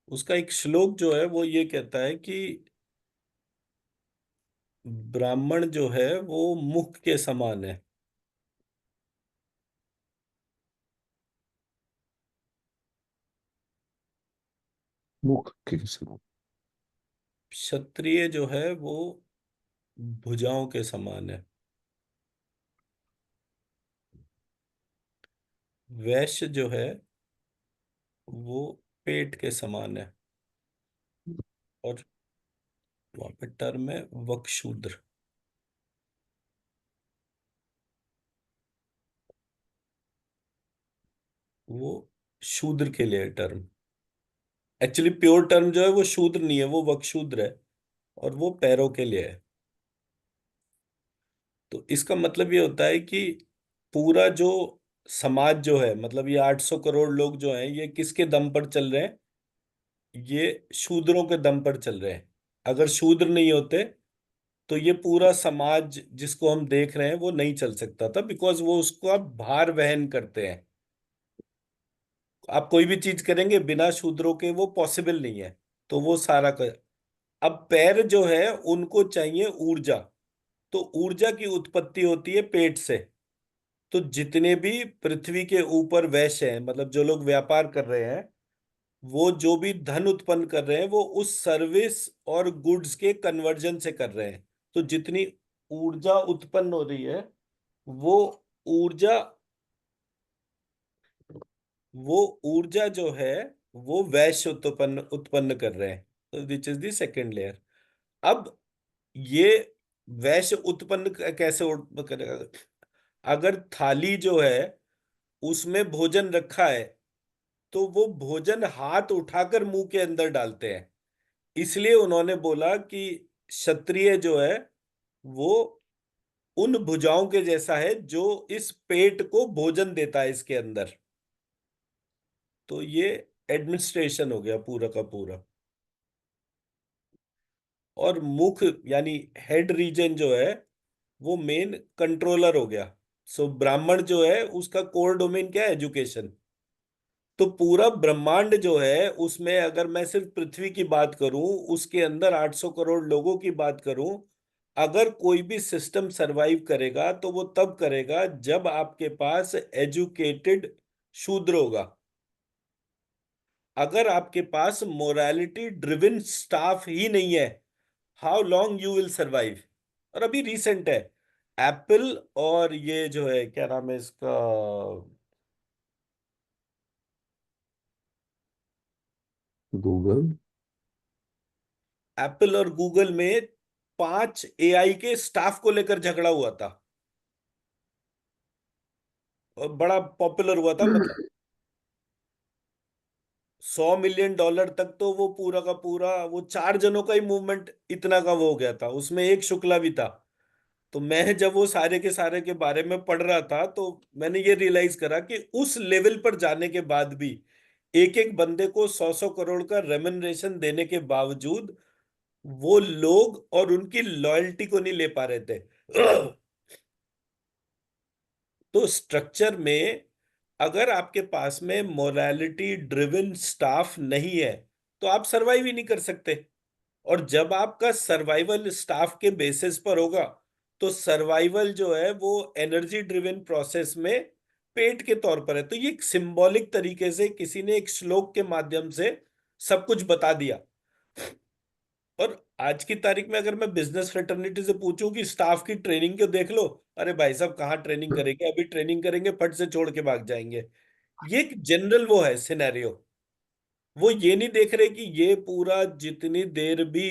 उसका एक श्लोक जो है वो ये कहता है कि ब्राह्मण जो है वो मुख के समान है। मुख के समान। क्षत्रिय जो है वो भुजाओं के समान है। वैश्य जो है वो पेट के समान है। और वहां पे टर्म है वक्षशूद्र। वो शूद्र के लिए टर्म। एक्चुअली प्योर टर्म जो है वो शूद्र नहीं है, वो वक्षशूद्र है। और वो पैरों के लिए है। तो इसका मतलब ये होता है कि पूरा जो समाज जो है, मतलब ये 800 करोड़ लोग जो हैं, ये किसके दम पर चल रहे हैं? ये शूद्रों के दम पर चल रहे हैं। अगर शूद्र नहीं होते तो ये पूरा समाज जिसको हम देख रहे हैं वो नहीं चल सकता था, बिकॉज वो उसको अब भार वहन करते हैं। आप कोई भी चीज करेंगे बिना शूद्रों के वो पॉसिबल नहीं है। तो वो सारा कर। अब पैर जो है उनको चाहिए ऊर्जा। तो ऊर्जा की उत्पत्ति होती है पेट से। तो जितने भी पृथ्वी के ऊपर वैश्य हैं, मतलब जो लोग व्यापार कर रहे हैं, वो जो भी धन उत्पन्न कर रहे हैं वो उस सर्विस और गुड्स के कन्वर्जन से कर रहे हैं। तो जितनी ऊर्जा उत्पन्न हो रही है वो ऊर्जा वो ऊर्जा जो है वो वैश्य उत्पन्न उत्पन्न कर रहे हैं। तो which is the second layer. अब ये वैश्य उत्पन्न कैसे करेगा? अगर थाली जो है उसमें भोजन रखा है तो वो भोजन हाथ उठाकर मुंह के अंदर डालते हैं। इसलिए उन्होंने बोला कि क्षत्रिय जो है वो उन भुजाओं के जैसा है जो इस पेट को भोजन देता है इसके अंदर। तो ये एडमिनिस्ट्रेशन हो गया पूरा का पूरा। और मुख यानी हेड रीजन जो है वो मेन कंट्रोलर हो गया। सो ब्राह्मण जो है उसका कोर डोमेन क्या है? एजुकेशन। तो पूरा ब्रह्मांड जो है उसमें अगर मैं सिर्फ पृथ्वी की बात करूं, उसके अंदर 800 करोड़ लोगों की बात करूं, अगर कोई भी सिस्टम सरवाइव करेगा तो वो तब करेगा जब आपके पास एजुकेटेड शूद्र होगा। अगर आपके पास मोरालिटी ड्रिवन स्टाफ ही नहीं है, how long you will survive? और अभी रिसेंट है एप्पल और ये जो है क्या नाम है इसका, गूगल। एप्पल और गूगल में 5 एआई के स्टाफ को लेकर झगड़ा हुआ था। और बड़ा पॉपुलर हुआ था, मतलब $100 मिलियन तक तो वो पूरा का पूरा वो 4 जनों का ही मूवमेंट इतना का वो हो गया था, उसमें एक शुक्ला भी था। तो मैं जब वो सारे के सारे के बारे में पढ़ रहा था तो मैंने ये रियलाइज करा कि उस लेवल पर जाने के बाद भी एक एक बंदे को 100-100 करोड़ का रेमनरेशन देने के बावजूद वो लोग और उनकी लॉयल्टी को नहीं ले पा रहे थे। तो स्ट्रक्चर में अगर आपके पास में मोरालिटी ड्रिवन स्टाफ नहीं है तो आप सरवाइव ही नहीं कर सकते। और जब आपका सर्वाइवल स्टाफ के बेसिस पर होगा तो सर्वाइवल जो है वो एनर्जी ड्रिवन प्रोसेस में पेट के तौर पर है। तो ये एक सिंबॉलिक तरीके से किसी ने एक श्लोक के माध्यम से सब कुछ बता दिया। और आज की तारीख में अगर मैं बिजनेस फ्रेटर्निटी से पूछूं कि स्टाफ की ट्रेनिंग को देख लो, अरे भाई साहब कहाँ ट्रेनिंग करेंगे, अभी ट्रेनिंग करेंगे फट से छोड़ के भाग जाएंगे। ये एक जनरल वो है सिनेरियो। वो ये नहीं देख रहे कि ये पूरा जितनी देर भी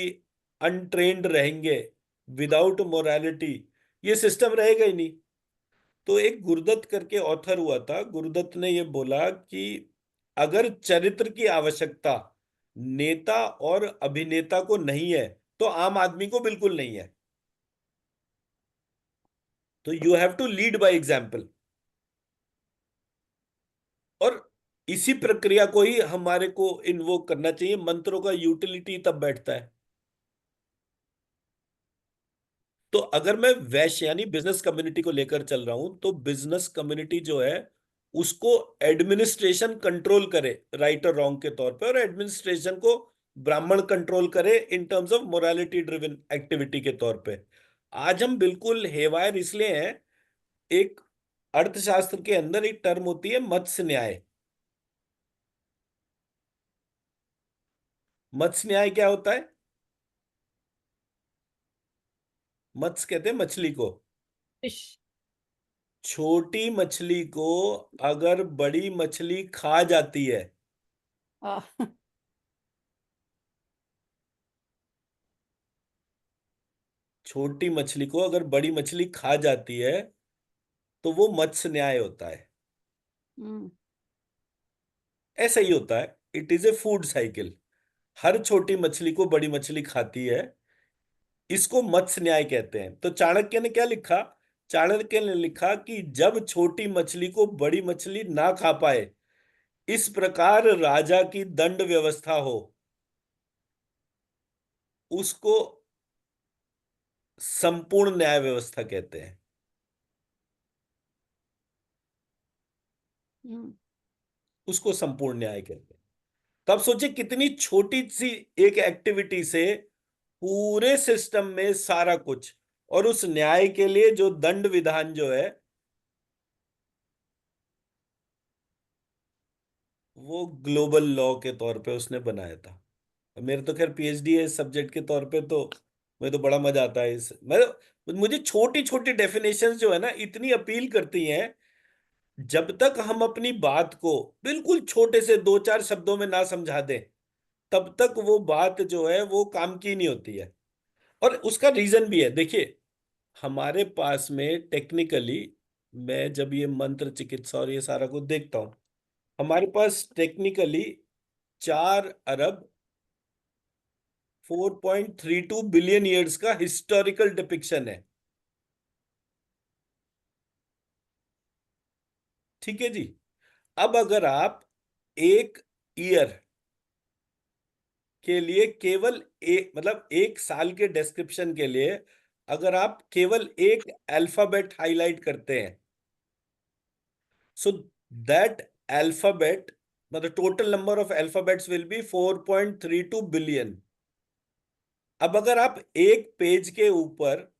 अनट्रेन्ड रहेंगे विदाउट मोरालिटी ये सिस्टम रहेगा ही नहीं। तो एक गुरुदत्त करके ऑथर हुआ था, गुरुदत्त ने ये बोला कि अगर चरित्र की आवश्यकता नेता और अभिनेता को नहीं है तो आम आदमी को बिल्कुल नहीं है। तो you have to lead by example. और इसी प्रक्रिया को ही हमारे को इन्वोक करना चाहिए। मंत्रों का यूटिलिटी तब बैठता है। तो अगर मैं वैश्य यानी बिजनेस कम्युनिटी को लेकर चल रहा हूं तो बिजनेस कम्युनिटी जो है उसको एडमिनिस्ट्रेशन कंट्रोल करे राइट और रॉन्ग के तौर पे, और एडमिनिस्ट्रेशन को ब्राह्मण कंट्रोल करे in terms of morality driven activity के तौर पे। आज हम बिल्कुल हेवायर इसलिए हैं। एक अर्थशास्त्र के अंदर एक टर्म होती है मत्स्य न्याय। मत्स्य न्याय क्या होता है? मत्स्य कहते हैं मछली को। फिश। छोटी मछली को अगर बड़ी मछली खा जाती है, आ, छोटी मछली को अगर बड़ी मछली खा जाती है, तो वो मत्स्य न्याय होता है। हम्म। ऐसा ही होता है, it is a food cycle. हर छोटी मछली को बड़ी मछली खाती है, इसको मत्स्य न्याय कहते हैं। तो चाणक्य ने क्या लिखा? चाणक्य ने लिखा कि जब छोटी मछली को बड़ी मछली ना खा पाए, इस प्रकार राजा की दंड व्यवस्था हो, उसको संपूर्ण न्याय व्यवस्था कहते हैं। हम्म। उसको संपूर्ण न्याय कहते हैं। तो आप सोचिए कितनी छोटी सी एक एक्टिविटी से पूरे सिस्टम में सारा कुछ, और उस न्याय के लिए जो दंड विधान जो है वो ग्लोबल लॉ के तौर पे उसने बनाया था। मेरे तो खैर पीएचडी है इस सब्जेक्ट के तौर पे, तो मुझे तो बड़ा मजा आता है इस मैं मुझे छोटी छोटी डेफिनेशंस जो है ना इतनी अपील करती हैं। जब तक हम अपनी बात को बिल्कुल छोटे से दो चार शब्दों में ना समझा दें, तब तक वो बात जो है वो काम की नहीं होती है। और उसका रीजन भी है, देखिए हमारे पास में टेक्निकली, मैं जब ये मंत्र चिकित्सा और ये सारा कुछ देखता हूं, हमारे पास टेक्निकली 4 अरब 4.32 बिलियन ईयर्स का हिस्टोरिकल डिपिक्शन है। ठीक है जी। अब अगर आप एक ईयर के लिए केवल एक, मतलब एक साल के डिस्क्रिप्शन के लिए अगर आप केवल एक अल्फाबेट हाईलाइट करते हैं, सो दैट अल्फाबेट, मतलब total number of alphabets will be 4.32 billion. अब अगर आप एक पेज के ऊपर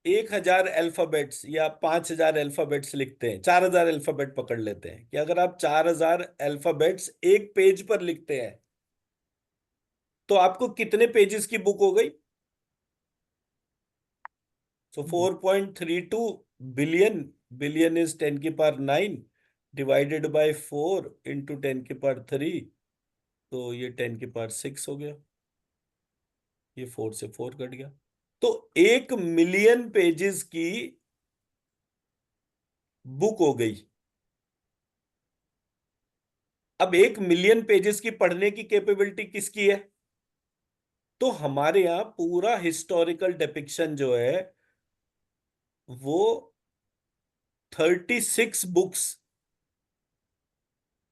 1,000 अल्फाबेट्स या 5,000 अल्फाबेट्स लिखते हैं, 4,000 अल्फाबेट पकड़ लेते हैं कि अगर आप 4,000 अल्फाबेट्स एक पेज पर लिखते हैं, तो आपको कितने पेजेस की बुक हो गई? सो 4.32 बिलियन, बिलियन इज 10 की पावर 9 डिवाइडेड बाय 4 इंटू 10 की पावर 3, तो ये 10 की पावर 6 हो गया। ये 4 से 4 कट गया। तो 1 मिलियन पेजेस की बुक हो गई। अब 1 मिलियन पेजेस की पढ़ने की कैपेबिलिटी किसकी है? तो हमारे यहां पूरा हिस्टोरिकल डिपिक्शन जो है वो 36 बुक्स,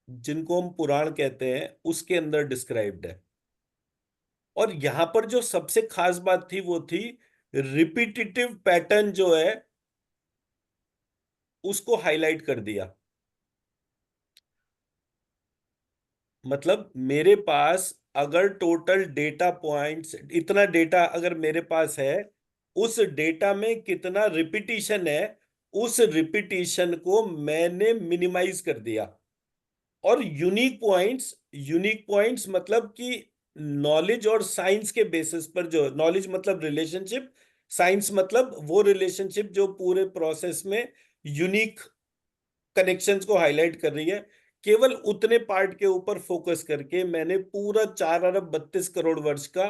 जिनको हम पुराण कहते हैं, उसके अंदर डिस्क्राइब्ड है। और यहां पर जो सबसे खास बात थी वो थी रिपीटिटिव पैटर्न जो है उसको हाईलाइट कर दिया। मतलब मेरे पास अगर टोटल डेटा पॉइंट्स, इतना डेटा अगर मेरे पास है, उस डेटा में कितना रिपीटिशन है, उस रिपीटिशन को मैंने मिनिमाइज कर दिया। और यूनिक पॉइंट्स मतलब कि नॉलेज और साइंस के बेसिस पर, जो नॉलेज मतलब रिलेशनशिप, साइंस मतलब वो रिलेशनशिप जो पूरे प्रोसेस में यूनिक कनेक्शंस को हाईलाइट कर रही है, केवल उतने पार्ट के ऊपर फोकस करके मैंने पूरा 4 अरब 32 करोड़ वर्ष का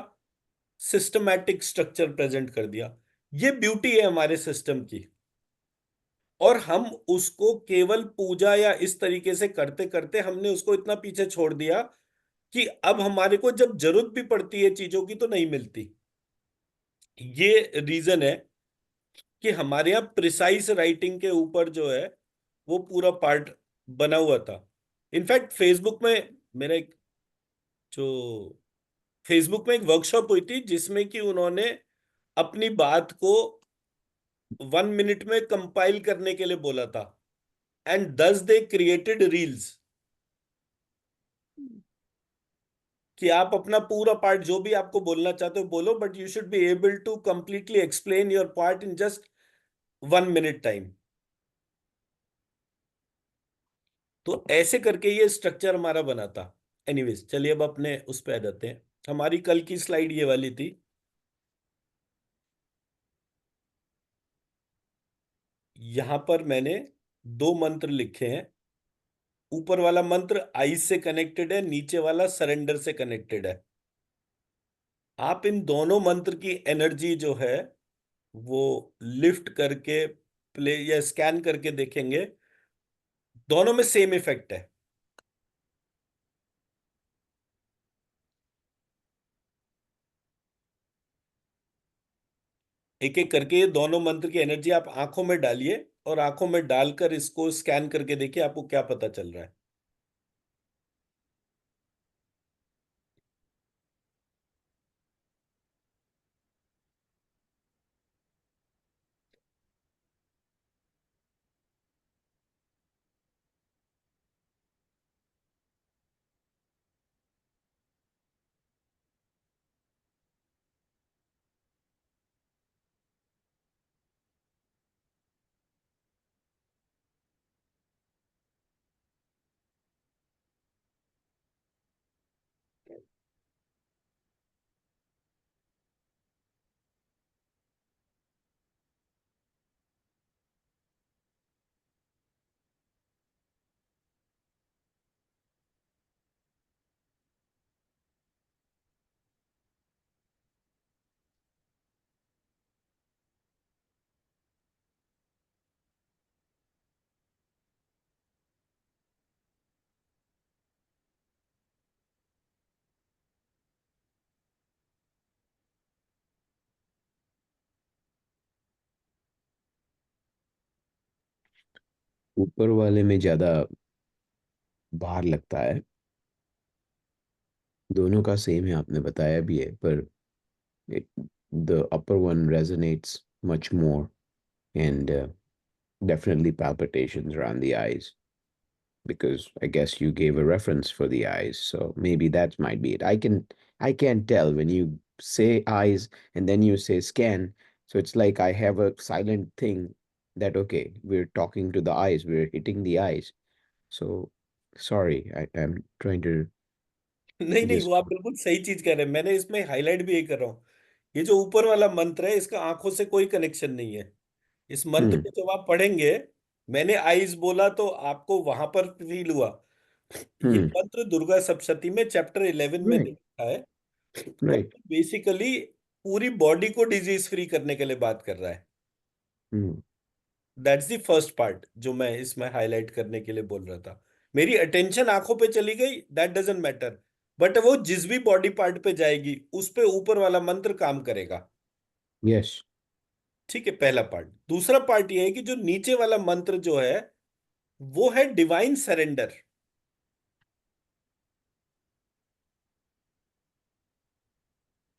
सिस्टमैटिक स्ट्रक्चर प्रेजेंट कर दिया। ये ब्यूटी है हमारे सिस्टम की। और हम उसको केवल पूजा या इस तरीके से करते करते हमने उसको इतना पीछे छोड़ दिया कि अब हमारे को जब जरूरत भी पड़ती है चीजों की तो नहीं मिलती। ये रीजन है कि हमारे यहाँ प्रिसाइज राइटिंग के ऊपर जो है वो पूरा पार्ट बना हुआ था। इनफैक्ट जो फेसबुक में एक वर्कशॉप हुई थी जिसमें कि उन्होंने अपनी बात को 1 मिनट में कंपाइल करने के लिए बोला था, एंड दस दे क्रिएटेड रील्स, कि आप अपना पूरा पार्ट जो भी आपको बोलना चाहते हो बोलो, but you should be able to completely explain your part in just 1 minute time. तो ऐसे करके ये स्ट्रक्चर हमारा बना था। एनीवेज, चलिए अब अपने उस पे आ जाते हैं। हमारी कल की स्लाइड ये वाली थी। यहां पर मैंने दो मंत्र लिखे हैं। ऊपर वाला मंत्र आइज से कनेक्टेड है, नीचे वाला सरेंडर से कनेक्टेड है। आप इन दोनों मंत्र की एनर्जी जो है वो लिफ्ट करके प्ले या स्कैन करके देखेंगे, दोनों में सेम इफेक्ट है। एक एक करके ये दोनों मंत्र की एनर्जी आप आंखों में डालिए, और आंखों में डालकर इसको स्कैन करके देखिए आपको क्या पता चल रहा है। ऊपर वाले में ज्यादा भार लगता है। दोनों का सेम है, आपने बताया भी है, पर the upper one resonates much more, and definitely palpitations around the eyes, because I guess you gave a reference for the eyes, so maybe that might be it. I can't tell when you say eyes and then you say scan, so it's like I have a silent thing that okay, we're talking to the eyes, we're hitting the eyes. So sorry, I'm trying to नहीं नहीं, वो just आप बिल्कुल सही चीज कह रहे हैं। मैंने इसमें हाईलाइट भी यही कर रहा हूँ। ये जो ऊपर वाला मंत्र है इसका आंखों से कोई कनेक्शन नहीं है। इस मंत्र hmm, को जब आप पढ़ेंगे, मैंने आईज बोला तो आपको वहां पर फील हुआ। ये hmm, मंत्र दुर्गा सप्तशती में चैप्टर 11 में right, लिखा है, और right, बेसिकली पूरी बॉडी को डिजीज फ्री करने के लिए बात कर रहा है। hmm, that's the first part जो मैं इसमें हाईलाइट करने के लिए बोल रहा था। मेरी अटेंशन आंखों पे चली गई, दैट डजंट मैटर, बट वो जिस भी बॉडी पार्ट पे जाएगी उस पे ऊपर वाला मंत्र काम करेगा। yes. ठीक है, पहला पार्ट। दूसरा पार्ट ये है कि जो नीचे वाला मंत्र जो है वो है डिवाइन सरेंडर।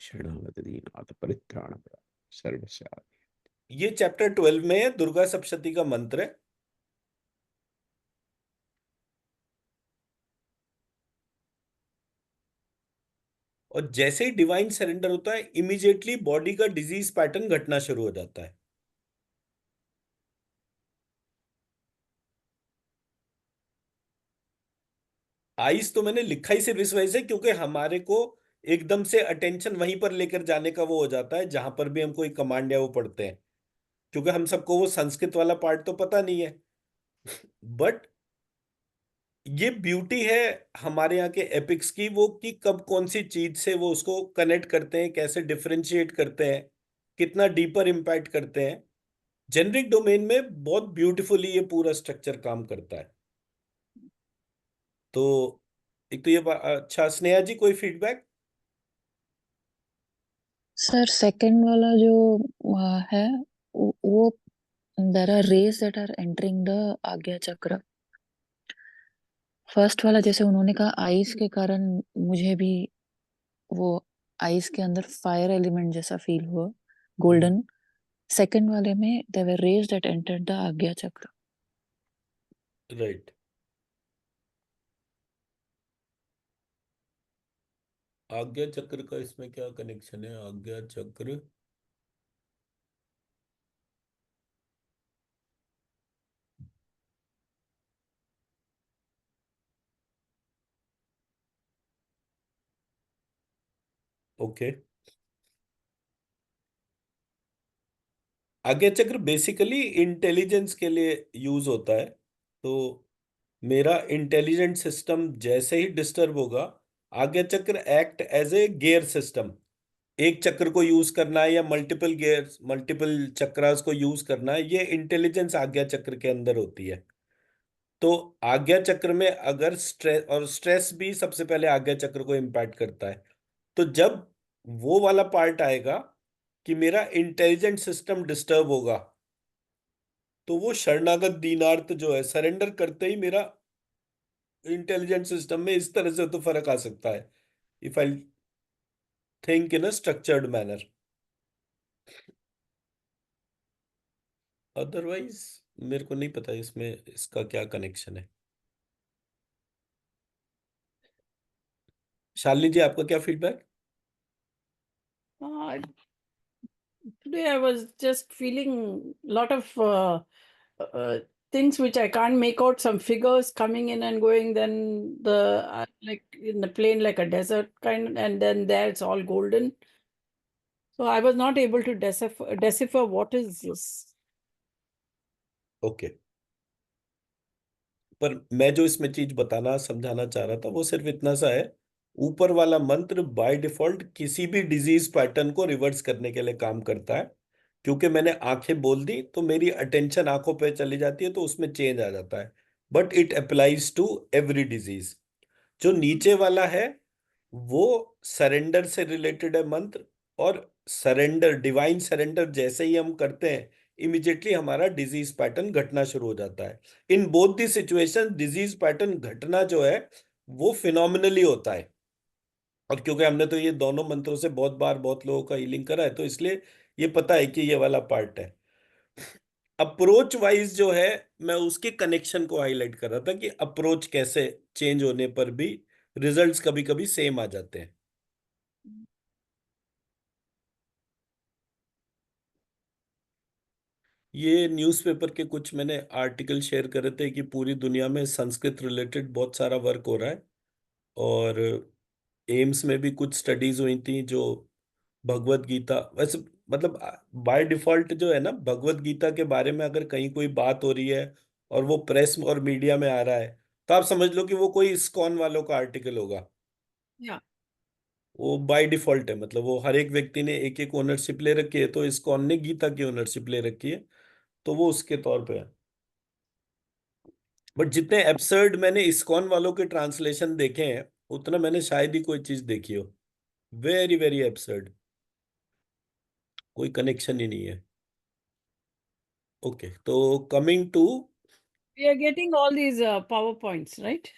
शरणागतदीनाथ परित्राणपरायण सर्वस्या। ये चैप्टर 12 में है, दुर्गा सप्तशती का मंत्र है। और जैसे ही डिवाइन सरेंडर होता है, इमीडिएटली बॉडी का डिजीज पैटर्न घटना शुरू हो जाता है। आइस तो मैंने लिखा ही सिर्फ इस वजह से क्योंकि हमारे को एकदम से अटेंशन वहीं पर लेकर जाने का वो हो जाता है जहां पर भी हम कोई कमांड या वो पढ़ते हैं, क्योंकि हम सबको वो संस्कृत वाला पार्ट तो पता नहीं है। बट ये ब्यूटी है हमारे यहाँ के एपिक्स की, वो कि कब कौन सी चीज से वो उसको कनेक्ट करते हैं, कैसे डिफरेंशिएट करते हैं, कितना डीपर इम्पैक्ट करते हैं। जेनरिक डोमेन में बहुत ब्यूटीफुली ये पूरा स्ट्रक्चर काम करता है। तो एक तो ये अच्छा, स्नेहा जी कोई फीडबैक? सर सेकंड वाला जो है वो there are rays that are entering the Ajna chakra. First वाला जैसे उन्होंने कहा आइस के कारण, मुझे भी वो आइस के अंदर फायर एलिमेंट जैसा फील हुआ, गोल्डन। सेकंड वाले में there were rays that entered the आज्ञा चक्र. राइट। आज्ञा चक्र का इसमें क्या कनेक्शन है? आज्ञा चक्र ओके। आज्ञा चक्र बेसिकली इंटेलिजेंस के लिए यूज होता है। तो मेरा इंटेलिजेंट सिस्टम जैसे ही डिस्टर्ब होगा, Ajna chakra act as a gear system. एक चक्र को यूज करना है या मल्टीपल गियर्स, मल्टीपल चक्रास को यूज करना है, ये इंटेलिजेंस आज्ञा चक्र के अंदर होती है। तो आज्ञा चक्र में अगर स्ट्रेस, और स्ट्रेस भी सबसे पहले आज्ञा चक्र को इम्पैक्ट करता है, तो जब वो वाला पार्ट आएगा कि मेरा इंटेलिजेंट सिस्टम डिस्टर्ब होगा, तो वो शरणागत दीनार्थ जो है, सरेंडर करते ही मेरा इंटेलिजेंट सिस्टम में इस तरह से तो फर्क आ सकता है, if I think in a structured manner. Otherwise मेरे को नहीं पता इसमें इसका क्या कनेक्शन है। शालिनी जी, आपका क्या feedback? Uh, Today I was just feeling a lot of uh, things which I can't make out, some figures coming in and going, then like in the plain like a desert kind, and then there it's all golden. So I was not able to decipher what is this. Okay. पर मैं जो इसमें चीज बताना समझाना चाह रहा था वो सिर्फ इतना सा है, ऊपर वाला मंत्र बाय डिफॉल्ट किसी भी डिजीज पैटर्न को रिवर्स करने के लिए काम करता है। क्योंकि मैंने आंखें बोल दी तो मेरी अटेंशन आंखों पे चली जाती है, तो उसमें चेंज आ जाता है। But it applies to every disease. जो नीचे वाला है वो सरेंडर से रिलेटेड है मंत्र, और सरेंडर, डिवाइन सरेंडर जैसे ही हम करते हैं, इमिजिएटली हमारा डिजीज पैटर्न घटना शुरू हो जाता है। In both the situation disease pattern घटना जो है वो फिनोमिनली होता है। और क्योंकि हमने तो ये दोनों मंत्रों से बहुत बार बहुत लोगों का हीलिंग करा है, तो इसलिए ये पता है कि ये वाला पार्ट है। अप्रोच वाइज जो है, मैं उसके कनेक्शन को हाईलाइट कर रहा था कि अप्रोच कैसे चेंज होने पर भी रिजल्ट्स कभी कभी सेम आ जाते हैं। ये न्यूज़पेपर के कुछ मैंने आर्टिकल शेयर करे थे कि पूरी दुनिया में संस्कृत रिलेटेड बहुत सारा वर्क हो रहा है। और एम्स में भी कुछ स्टडीज हुई थी जो भगवत गीता, वैसे मतलब बाय डिफॉल्ट जो है ना, भगवत गीता के बारे में अगर कहीं कोई बात हो रही है और वो प्रेस और मीडिया में आ रहा है, तो आप समझ लो कि वो कोई इस्कॉन वालों का आर्टिकल होगा। Yeah. वो बाय डिफॉल्ट है, मतलब वो हर एक व्यक्ति ने एक एक ओनरशिप ले रखी है, तो इस्कॉन ने गीता की ओनरशिप ले रखी है, तो वो उसके तौर पे है। बट जितने एब्सर्ड मैंने इस्कॉन वालों के ट्रांसलेशन देखे हैं, उतना मैंने शायद ही कोई चीज देखी हो। वेरी वेरी एब्सर्ड, कोई कनेक्शन ही नहीं है। ओके, तो coming to, We are getting all these PowerPoints, right?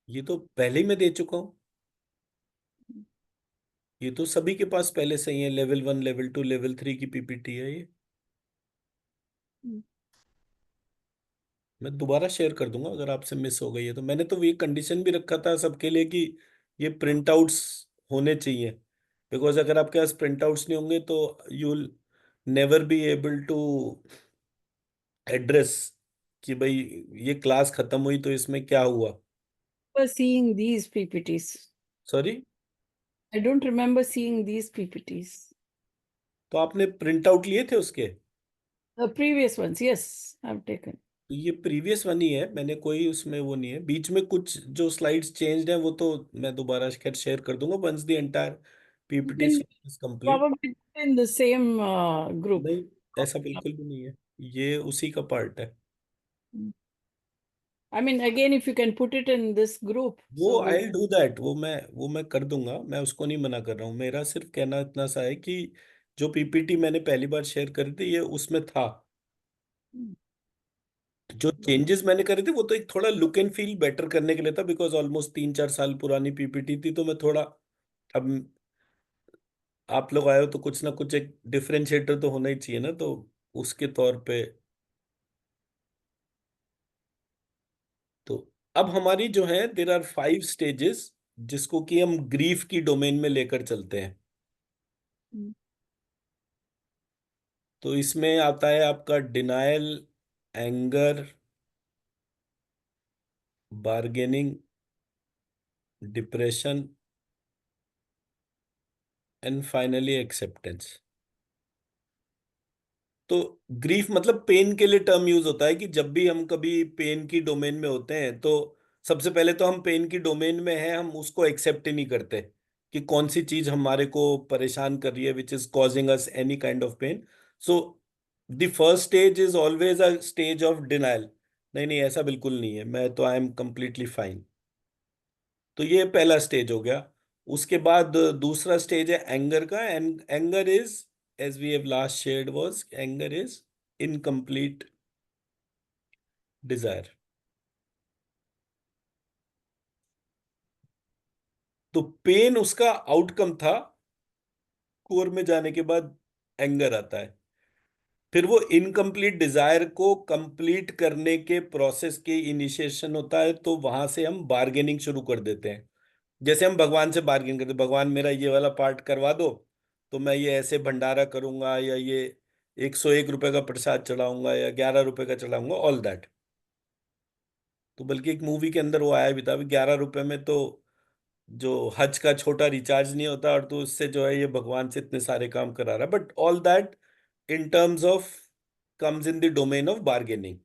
ये तो पहले ही मैं दे चुका हूँ। ये तो सभी के पास पहले से ही है, लेवल 1, लेवल 2, लेवल 3 की पीपीटी है ये। Hmm. मैं दोबारा शेयर कर दूंगा अगर आपसे मिस हो गई है तो। मैंने तो ये कंडीशन भी रखा था सबके लिए कि ये प्रिंट आउट्स होने चाहिए, बिकॉज अगर आपके पास प्रिंट आउट्स नहीं होंगे तो you will never be able to address कि भाई ये क्लास खत्म हुई तो इसमें क्या हुआ। Was seeing these PPTs. Sorry? I don't remember seeing these PPTs. तो आपने प्रिंट आउट लिए थे उसके? The previous ones, yes, I've taken. तो ये प्रीवियस वन ही है, मैंने कोई उसमें वो नहीं है। बीच में कुछ जो स्लाइड्स चेंज्ड हैं वो तो मैं दोबारा खैर शेयर कर दूंगा once the entire You PPT can is complete. probably put in the same group. नहीं, ऐसा बिल्कुल भी नहीं है, ये उसी का पार्ट है। I mean, again, if you can put it in this group, वो so आई डू दैट, वो मैं कर दूंगा, मैं उसको नहीं मना कर रहा हूँ। मेरा सिर्फ कहना इतना सा है कि जो पीपीटी मैंने पहली बार शेयर करी थी ये उसमें था। जो चेंजेस मैंने करे थे वो तो एक थोड़ा लुक एंड फील बेटर करने के लिए था, बिकॉज ऑलमोस्ट 3-4 साल पुरानी पीपीटी थी, तो मैं थोड़ा अब आप लोग आए हो तो कुछ ना कुछ एक डिफरेंशिएटर तो होना ही चाहिए ना, तो उसके तौर पे। तो अब हमारी जो है, देर आर 5 स्टेजेस जिसको कि हम ग्रीफ की डोमेन में लेकर चलते हैं। हम्म, तो इसमें आता है आपका denial, anger, bargaining, depression and finally acceptance. तो ग्रीफ मतलब पेन के लिए टर्म यूज होता है कि जब भी हम कभी पेन की डोमेन में होते हैं तो सबसे पहले तो हम पेन की डोमेन में हैं, हम उसको एक्सेप्ट ही नहीं करते कि कौन सी चीज हमारे को परेशान कर रही है, which is causing us any kind of pain. So the first stage is always a stage of denial. नहीं नहीं, ऐसा बिल्कुल नहीं है, मैं तो आई एम कंप्लीटली फाइन। तो ये पहला स्टेज हो गया। उसके बाद दूसरा स्टेज है एंगर का। And anger is, as we have last shared, was anger is incomplete desire। तो पेन उसका आउटकम था, कोर में जाने के बाद एंगर आता है। फिर वो इनकम्प्लीट डिजायर को कंप्लीट करने के प्रोसेस के इनिशिएशन होता है, तो वहां से हम बार्गेनिंग शुरू कर देते हैं। जैसे हम भगवान से बार्गेन करते हैं, भगवान मेरा ये वाला पार्ट करवा दो तो मैं ये ऐसे भंडारा करूंगा, या ये 101 रुपए का प्रसाद चढ़ाऊंगा, या 11 रुपए का चढ़ाऊंगा, ऑल दैट। तो बल्कि एक मूवी के अंदर वो आया भी था, अभी 11 रुपए में तो जो हज का छोटा रिचार्ज नहीं होता, और तो उससे जो है ये भगवान से इतने सारे काम करा रहा है। But all that in terms of comes in the domain of bargaining.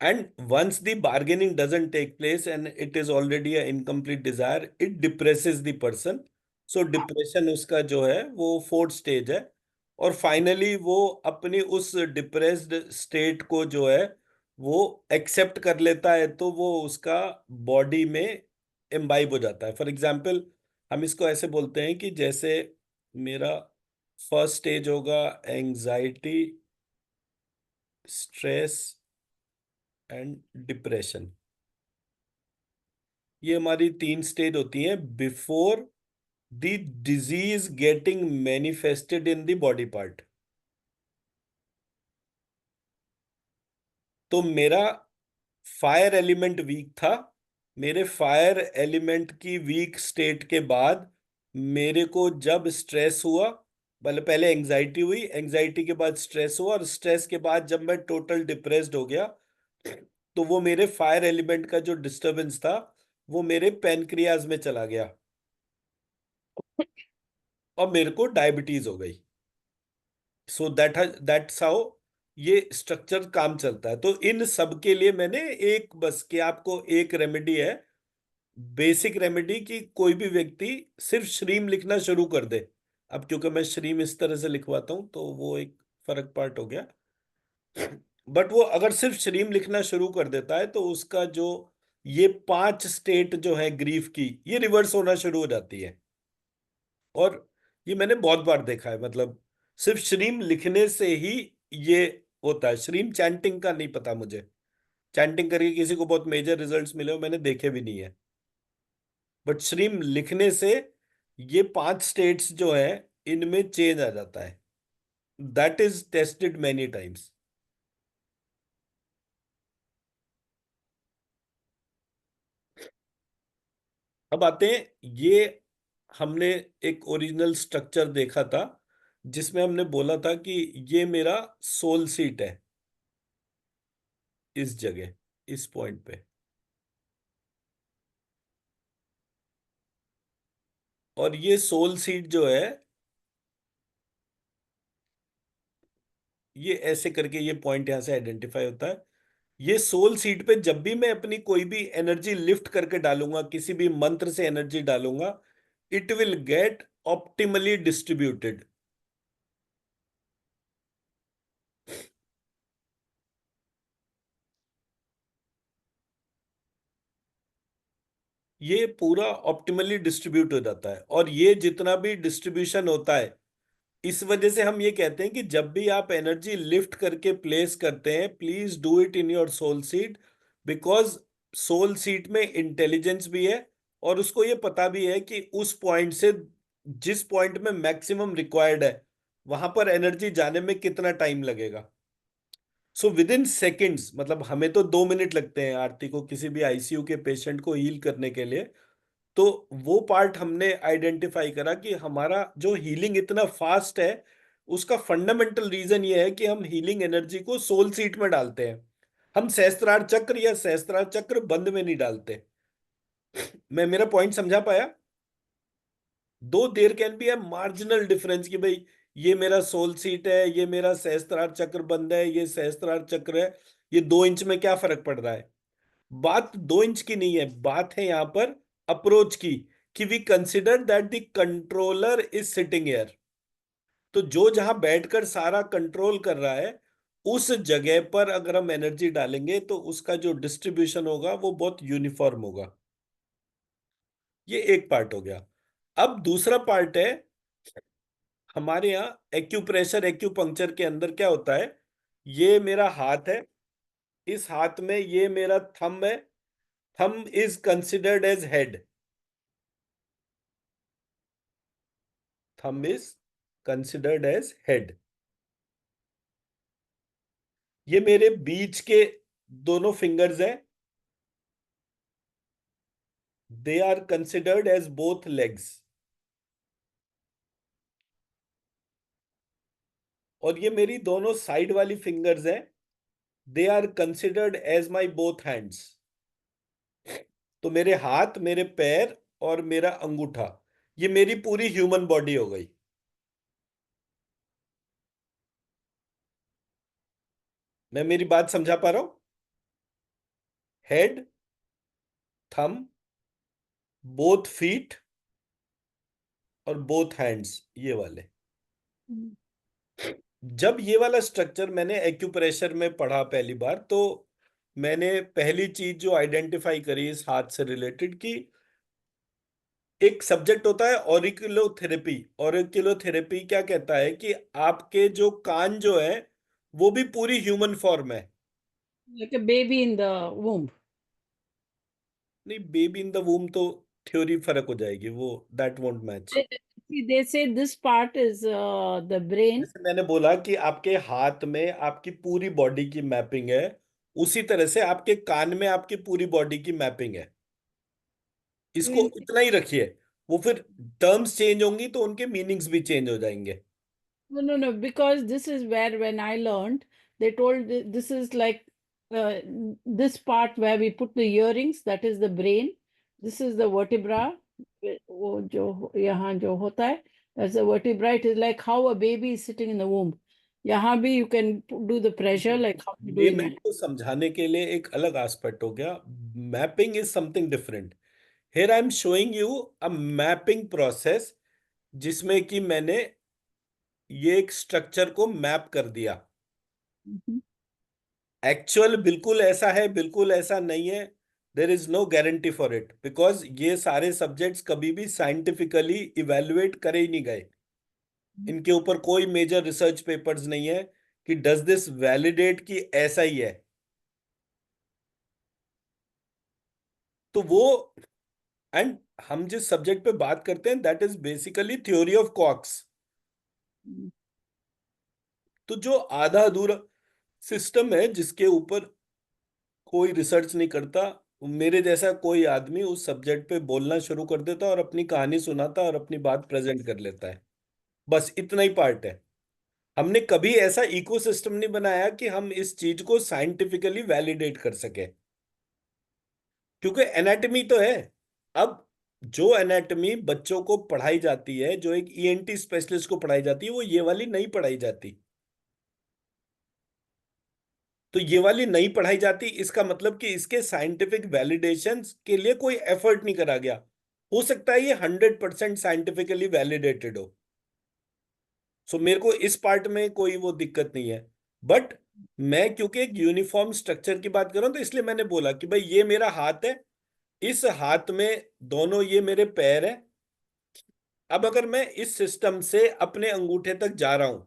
And once the bargaining doesn't take place and it is already an incomplete desire, it depresses the person. So depression उसका जो है वो fourth stage है। और finally वो अपनी उस depressed state को जो है वो एक्सेप्ट कर लेता है, तो वो उसका बॉडी में इम्बाइब हो जाता है। फॉर एग्जाम्पल, हम इसको ऐसे बोलते हैं कि जैसे मेरा फर्स्ट स्टेज होगा एंजाइटी, स्ट्रेस एंड डिप्रेशन। ये हमारी 3 स्टेज होती हैं before the disease getting manifested in the body part. तो मेरा फायर एलिमेंट वीक था, मेरे फायर एलिमेंट की वीक स्टेट के बाद मेरे को जब स्ट्रेस हुआ, मतलब पहले एंजाइटी हुई, एंजाइटी के बाद स्ट्रेस हुआ, और स्ट्रेस के बाद जब मैं टोटल डिप्रेस्ड हो गया, तो वो मेरे फायर एलिमेंट का जो डिस्टरबेंस था वो मेरे पैनक्रियाज में चला गया, और मेरे को डायबिटीज हो गई। सो दैट्स हाउ ये स्ट्रक्चर काम चलता है। तो इन सब के लिए मैंने एक, बस कि आपको एक रेमेडी है, बेसिक रेमेडी, कि कोई भी व्यक्ति सिर्फ श्रीम लिखना शुरू कर दे। अब क्योंकि मैं श्रीम इस तरह से लिखवाता हूं तो वो एक फर्क पार्ट हो गया। बट वो अगर सिर्फ श्रीम लिखना शुरू कर देता है तो उसका जो ये 5 स्टेट जो है ग्रीफ की, ये रिवर्स होना शुरू हो जाती है। और ये मैंने बहुत बार देखा है, मतलब सिर्फ श्रीम लिखने से ही ये होता है। श्रीम चैंटिंग का नहीं पता मुझे, चैंटिंग करके किसी को बहुत मेजर रिजल्ट्स मिले हो मैंने देखे भी नहीं है। बट श्रीम लिखने से ये 5 स्टेट्स जो है इनमें चेंज आ जाता है। That is tested many times. अब आते हैं, ये हमने एक ओरिजिनल स्ट्रक्चर देखा था जिसमें हमने बोला था कि ये मेरा सोल सीट है, इस जगह, इस पॉइंट पे। और ये सोल सीट जो है, ये ऐसे करके ये पॉइंट यहां से आइडेंटिफाई होता है। ये सोल सीट पे जब भी मैं अपनी कोई भी एनर्जी लिफ्ट करके डालूंगा, किसी भी मंत्र से एनर्जी डालूंगा, it will get optimally distributed. ये पूरा ऑप्टिमली डिस्ट्रीब्यूट हो जाता है। और ये जितना भी डिस्ट्रीब्यूशन होता है, इस वजह से हम ये कहते हैं कि जब भी आप एनर्जी लिफ्ट करके प्लेस करते हैं, please do it in your soul seat. Because soul seat में इंटेलिजेंस भी है, और उसको ये पता भी है कि उस पॉइंट से जिस पॉइंट में मैक्सिमम रिक्वायर्ड है वहां पर एनर्जी जाने में कितना टाइम लगेगा। सो विद इन सेकेंड्स, मतलब हमें तो 2 मिनट लगते हैं आरती को, किसी भी आईसीयू के पेशेंट को हील करने के लिए। तो वो पार्ट हमने आइडेंटिफाई करा कि हमारा जो हीलिंग इतना फास्ट है उसका फंडामेंटल रीजन ये है कि हम हीलिंग एनर्जी को सोल सीट में डालते हैं। हम सहस्त्रार चक्र या सहस्त्रार चक्र बंद में नहीं डालते। मैं मेरा पॉइंट समझा पाया? Though there can be a marginal difference कि भाई ये मेरा सोल सीट है, ये मेरा सहस्त्रार चक्र बंद है, ये सहस्त्रार चक्र है, ये 2 इंच में क्या फर्क पड़ रहा है? बात 2 इंच की नहीं है, बात है यहां पर अप्रोच की, कि we consider that the controller is sitting here. तो जो जहां बैठकर सारा कंट्रोल कर रहा है उस जगह पर अगर हम एनर्जी डालेंगे तो उसका जो डिस्ट्रीब्यूशन होगा वो बहुत यूनिफॉर्म होगा। ये एक पार्ट हो गया। अब दूसरा पार्ट है, हमारे यहाँ एक्यूप्रेशर एक्यूपंक्चर के अंदर क्या होता है, ये मेरा हाथ है, इस हाथ में ये मेरा थंब है, thumb is considered as head, thumb is considered as head. ये मेरे बीच के दोनों फिंगर्स हैं, they are considered as both legs. और ये मेरी दोनों साइड वाली फिंगर्स हैं, they are considered as my both hands. तो मेरे हाथ, मेरे पैर और मेरा अंगूठा, ये मेरी पूरी ह्यूमन बॉडी हो गई। मैं मेरी बात समझा पा रहा हूं? हेड, थंब, बोथ फीट और बोथ हैंड्स, ये वाले। जब ये वाला स्ट्रक्चर मैंने एक्यूप्रेशर में पढ़ा पहली बार, तो मैंने पहली चीज जो आइडेंटिफाई करी इस हाथ से रिलेटेड, कि एक सब्जेक्ट होता है ऑरिकुलोथेरेपी। ऑरिकुलोथेरेपी क्या कहता है कि आपके जो कान जो है वो भी पूरी ह्यूमन फॉर्म है। Like a baby in the womb. नहीं, बेबी इन द वूम तो थ्योरी फर्क हो जाएगी, वो that won't match. See, they say this part is the brain. जैसे मैंने बोला कि आपके हाथ में आपकी पूरी बॉडी की मैपिंग है, उसी तरह से आपके कान में आपकी पूरी बॉडी की मैपिंग है। इसको In, इतना ही रखिए, वो फिर टर्म्स चेंज होंगी तो उनके मीनिंग्स भी चेंज हो जाएंगे। no, because this is where when I learned, they told this is like uh, this part where we put the earrings, that is the brain. This is the vertebra. वो जो यहाँ जो होता है, that's the vertebra. It is like how a baby is sitting in the womb. यहाँ भी you can do the pressure like how you do in naming that. को समझाने के लिए एक अलग एस्पेक्ट हो गया। Mapping is something different. Here I am showing you a mapping process, जिसमें कि मैंने ये एक स्ट्रक्चर को मैप कर दिया। Mhm. एक्चुअल बिल्कुल ऐसा है, बिल्कुल ऐसा नहीं है, there is no guarantee for it, because ये सारे सब्जेक्ट्स कभी भी साइंटिफिकली इवेल्युएट करे ही नहीं गए। इनके ऊपर कोई मेजर रिसर्च पेपर्स नहीं है कि डज दिस वैलिडेट कि ऐसा ही है। तो वो, एंड हम जिस सब्जेक्ट पे बात करते हैं that is basically theory of quarks. तो जो आधा अधूरा सिस्टम है जिसके ऊपर कोई रिसर्च नहीं करता, मेरे जैसा कोई आदमी उस सब्जेक्ट पे बोलना शुरू कर देता और अपनी कहानी सुनाता और अपनी बात प्रेजेंट कर लेता है। बस इतना ही पार्ट है। हमने कभी ऐसा इकोसिस्टम नहीं बनाया कि हम इस चीज को साइंटिफिकली वैलिडेट कर सके, क्योंकि एनाटॉमी तो है। अब जो एनाटॉमी बच्चों को पढ़ाई जाती है, जो एक ईएनटी स्पेशलिस्ट को पढ़ाई जाती है, वो ये वाली नहीं पढ़ाई जाती। तो ये वाली नहीं पढ़ाई जाती, इसका मतलब कि इसके साइंटिफिक वैलिडेशन के लिए कोई एफर्ट नहीं करा गया। हो सकता है ये 100% साइंटिफिकली वैलिडेटेड हो। सो मेरे को इस पार्ट में कोई वो दिक्कत नहीं है। बट मैं क्योंकि एक यूनिफॉर्म स्ट्रक्चर की बात कर रहा हूं, तो इसलिए मैंने बोला कि भाई ये मेरा हाथ है, इस हाथ में दोनों ये मेरे पैर है। अब अगर मैं इस सिस्टम से अपने अंगूठे तक जा रहा हूं,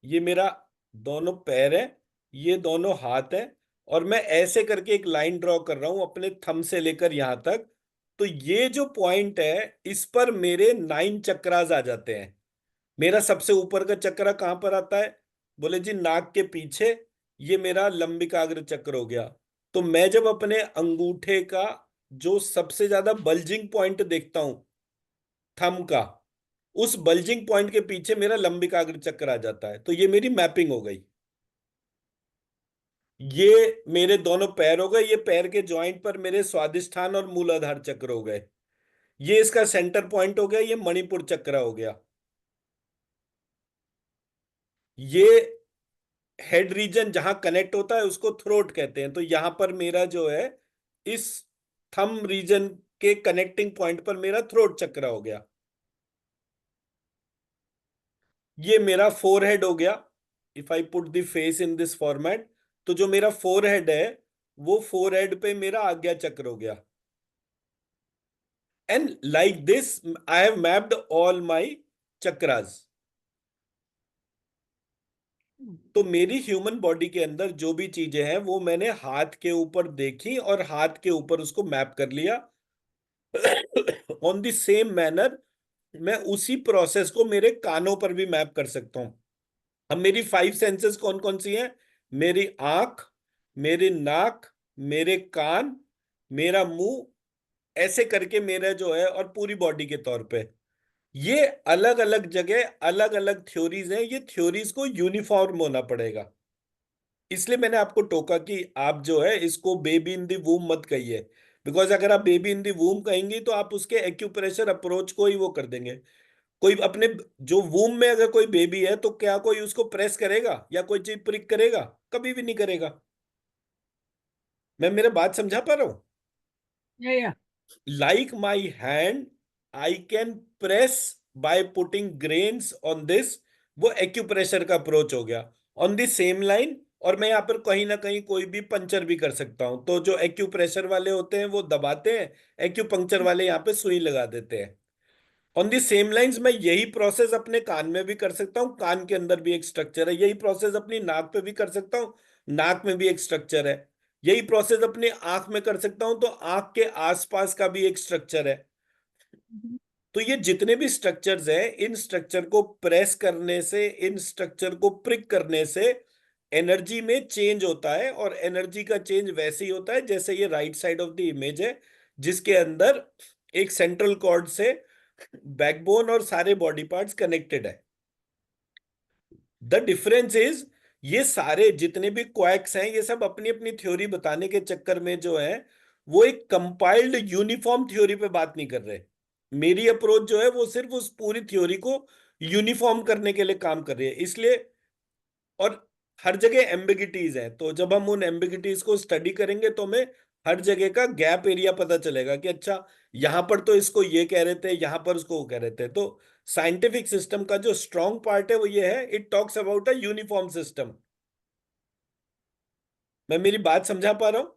ये मेरा दोनों पैर है, ये दोनों हाथ है, और मैं ऐसे करके एक लाइन ड्रॉ कर रहा हूं अपने थंब से लेकर यहां तक, तो ये जो पॉइंट है, इस पर मेरे 9 चक्रास आ जाते हैं। मेरा सबसे ऊपर का चक्र कहां पर आता है? बोले जी नाक के पीछे। ये मेरा लंबिकाग्र चक्र हो गया। तो मैं जब अपने अंगूठे का जो सबसे ज्यादा बल्जिंग पॉइंट देखता हूं, थंब का, उस बल्जिंग पॉइंट के पीछे मेरा लंबिकाग्र चक्र आ जाता है। तो ये मेरी मैपिंग हो गई। ये मेरे दोनों पैर हो गए। ये पैर के जॉइंट पर मेरे स्वादिष्ठान और मूलाधार चक्र हो गए। ये इसका सेंटर पॉइंट हो गया। ये मणिपुर चक्र हो गया। ये हेड रीजन जहां कनेक्ट होता है उसको थ्रोट कहते हैं। तो यहां पर मेरा जो है, इस थंब रीजन के कनेक्टिंग पॉइंट पर मेरा थ्रोट चक्र हो गया। ये मेरा फोरहेड हो गया। If I put the face in this format, तो जो मेरा फोरहेड है, वो फोरहेड पे मेरा आज्ञा चक्र हो गया। And like this I have mapped all my chakras. तो मेरी ह्यूमन बॉडी के अंदर जो भी चीजें हैं वो मैंने हाथ के ऊपर देखी और हाथ के ऊपर उसको मैप कर लिया। ऑन द सेम मैनर मैं उसी प्रोसेस को मेरे कानों पर भी मैप कर सकता हूं। अब मेरी 5 सेंसेस कौन कौन सी हैं? मेरी आंख, मेरी नाक, मेरे कान, मेरा मुंह, ऐसे करके मेरा जो है, और पूरी बॉडी के तौर पे ये अलग अलग जगह अलग अलग थ्योरीज हैं। ये थ्योरीज को यूनिफॉर्म होना पड़ेगा। इसलिए मैंने आपको टोका कि आप जो है इसको बेबी इन दी वूम मत कहिए। बिकॉज अगर आप बेबी इन दी वूम कहेंगी तो आप उसके एक्यूप्रेशर अप्रोच को ही वो कर देंगे। कोई अपने जो वूम में अगर कोई बेबी है तो क्या कोई उसको प्रेस करेगा या कोई चीज प्रिक करेगा? कभी भी नहीं करेगा। मैं मेरा बात समझा पा रहा हूं? Yeah. Like my hand, I can press by putting grains on this। वो एक्यूप्रेशर का अप्रोच हो गया। ऑन द सेम लाइन, और मैं यहाँ पर कहीं ना कहीं कोई भी पंचर भी कर सकता हूं। तो जो एक्यूप्रेशर वाले होते हैं वो दबाते हैं, एक्यूपंक्चर वाले यहाँ पे सुई लगा देते हैं। ऑन दी सेम लाइंस मैं यही प्रोसेस अपने कान में भी कर सकता हूँ। कान के अंदर भी एक स्ट्रक्चर है। यही प्रोसेस अपनी नाक पे भी कर सकता हूँ। नाक में भी एक स्ट्रक्चर है। यही प्रोसेस अपनी आंख में कर सकता हूं। तो आंख के आसपास का भी एक स्ट्रक्चर है। तो ये जितने भी स्ट्रक्चर्स हैं, इन स्ट्रक्चर को प्रेस करने से, इन स्ट्रक्चर को प्रिक करने से एनर्जी में चेंज होता है। और एनर्जी का चेंज वैसे ही होता है जैसे ये right side of the image है, जिसके अंदर एक सेंट्रल कॉर्ड से बैकबोन और सारे बॉडी पार्ट्स कनेक्टेड है। द डिफरेंस इज, ये सारे जितने भी क्वैक्स हैं ये सब अपनी अपनी थ्योरी बताने के चक्कर में जो है वो एक कंपाइल्ड यूनिफॉर्म थ्योरी पे बात नहीं कर रहे। मेरी अप्रोच जो है वो सिर्फ उस पूरी थ्योरी को यूनिफॉर्म करने के लिए काम कर रही है। इसलिए, और हर जगह एम्बिगिटीज है, तो जब हम उन एम्बिगिटीज को स्टडी करेंगे तो हमें हर जगह का गैप एरिया पता चलेगा कि अच्छा यहां पर तो इसको ये कह रहे थे, यहां पर उसको वो कह रहे थे। तो साइंटिफिक सिस्टम का जो स्ट्रॉन्ग पार्ट है वो ये है, it talks about a uniform system. मैं मेरी बात समझा पा रहा हूं?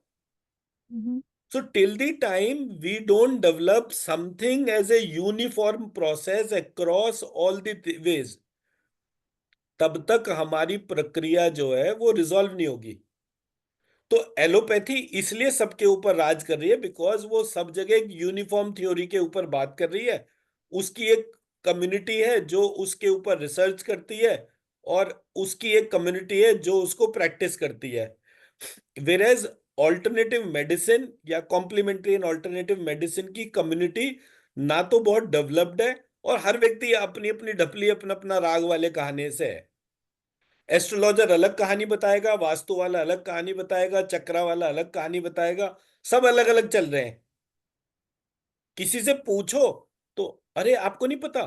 Mhm. So till the time we don't develop something as a uniform process across all the ways, तब तक हमारी प्रक्रिया जो है वो रिजॉल्व नहीं होगी। तो एलोपैथी इसलिए सबके ऊपर राज कर रही है बिकॉज वो सब जगह एक यूनिफॉर्म थ्योरी के ऊपर बात कर रही है। उसकी एक कम्युनिटी है जो उसके ऊपर रिसर्च करती है, और उसकी एक कम्युनिटी है जो उसको प्रैक्टिस करती है। वेरेज ऑल्टरनेटिव मेडिसिन या कॉम्प्लीमेंट्री एंड ऑल्टरनेटिव मेडिसिन की कम्युनिटी ना तो बहुत डेवलप्ड है, और हर व्यक्ति अपनी अपनी ढपली अपना अपना राग वाले कहानी से है। एस्ट्रोलॉजर अलग कहानी बताएगा, वास्तु वाला अलग कहानी बताएगा, चक्रा वाला अलग कहानी बताएगा। सब अलग अलग चल रहे हैं। किसी से पूछो तो अरे आपको नहीं पता,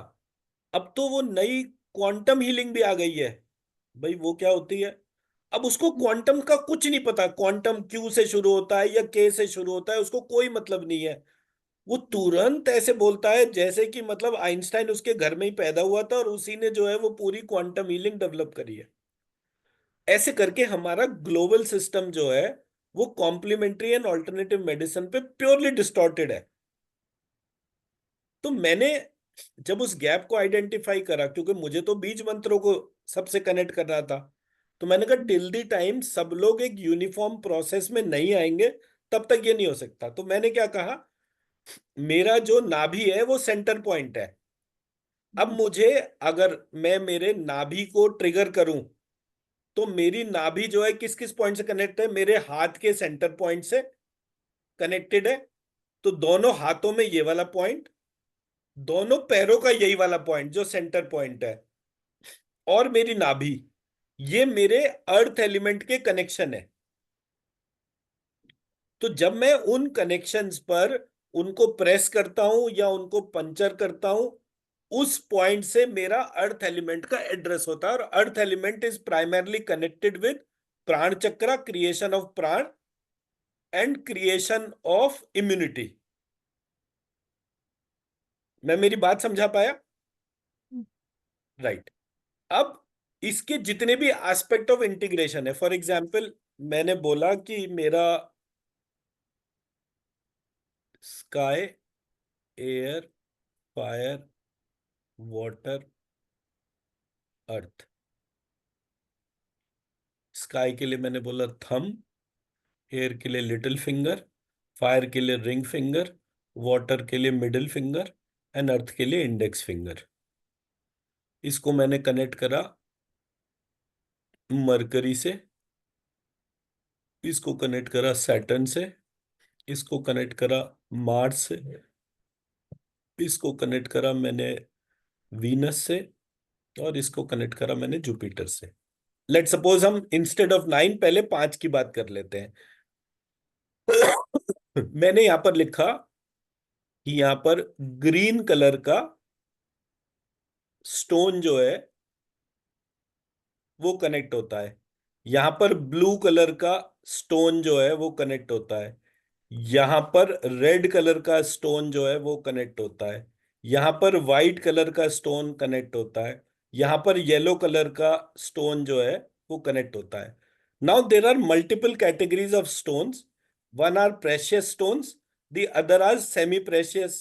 अब तो वो नई क्वांटम हीलिंग भी आ गई है। भाई वो क्या होती है? अब उसको क्वांटम का कुछ नहीं पता। क्वांटम क्यू से शुरू होता है या के से शुरू होता है उसको कोई मतलब नहीं है। वो तुरंत ऐसे बोलता है जैसे कि मतलब आइंस्टाइन उसके घर में ही पैदा हुआ था और उसी ने जो है वो पूरी क्वांटम हीलिंग डेवलप करी है। ऐसे करके हमारा ग्लोबल सिस्टम जो है वो कॉम्प्लीमेंट्री एंड ऑल्टरनेटिव मेडिसिन पे प्योरली डिस्टॉर्टेड है। तो मैंने जब उस गैप को आइडेंटिफाई करा, क्योंकि मुझे तो बीज मंत्रों को सबसे कनेक्ट करना था, तो मैंने कहा टिल द टाइम सब लोग एक यूनिफॉर्म प्रोसेस में नहीं आएंगे तब तक ये नहीं हो सकता। तो मैंने क्या कहा, मेरा जो नाभि है वो सेंटर पॉइंट है। अब मुझे, अगर मैं मेरे नाभि को ट्रिगर करूं, तो मेरी नाभि जो है किस किस पॉइंट से कनेक्ट है? मेरे हाथ के सेंटर पॉइंट से कनेक्टेड है। तो दोनों हाथों में ये वाला पॉइंट, दोनों पैरों का यही वाला पॉइंट जो सेंटर पॉइंट है, और मेरी नाभि, ये मेरे अर्थ एलिमेंट के कनेक्शन है। तो जब मैं उन कनेक्शंस पर उनको प्रेस करता हूं या उनको पंचर करता हूं, उस पॉइंट से मेरा अर्थ एलिमेंट का एड्रेस होता है। और earth element is primarily connected with प्राण चक्र, क्रिएशन ऑफ प्राण एंड क्रिएशन ऑफ इम्यूनिटी। मैं मेरी बात समझा पाया? राइट। अब इसके जितने भी एस्पेक्ट ऑफ इंटीग्रेशन है, फॉर एग्जाम्पल मैंने बोला कि मेरा स्काई, एयर, फायर, वाटर, अर्थ। स्काई के लिए मैंने बोला थंब, एयर के लिए लिटिल फिंगर, फायर के लिए रिंग फिंगर, वाटर के लिए मिडिल फिंगर, एंड अर्थ के लिए इंडेक्स फिंगर। इसको मैंने कनेक्ट करा मरकरी से, इसको कनेक्ट करा सैटर्न से, इसको कनेक्ट करा मार्स से, इसको कनेक्ट करा मैंने वीनस से, और इसको कनेक्ट करा मैंने जुपिटर से। लेट सपोज हम इंस्टेड ऑफ 9 पहले 5 की बात कर लेते हैं। मैंने यहां पर लिखा कि यहां पर ग्रीन कलर का स्टोन जो है वो कनेक्ट होता है, यहां पर ब्लू कलर का स्टोन जो है वो कनेक्ट होता है, यहां पर रेड कलर का स्टोन जो है वो कनेक्ट होता है, यहां पर व्हाइट कलर का स्टोन कनेक्ट होता है, यहां पर येलो कलर का स्टोन जो है वो कनेक्ट होता है। Now there are multiple categories of stones. One are precious stones, the other are semi precious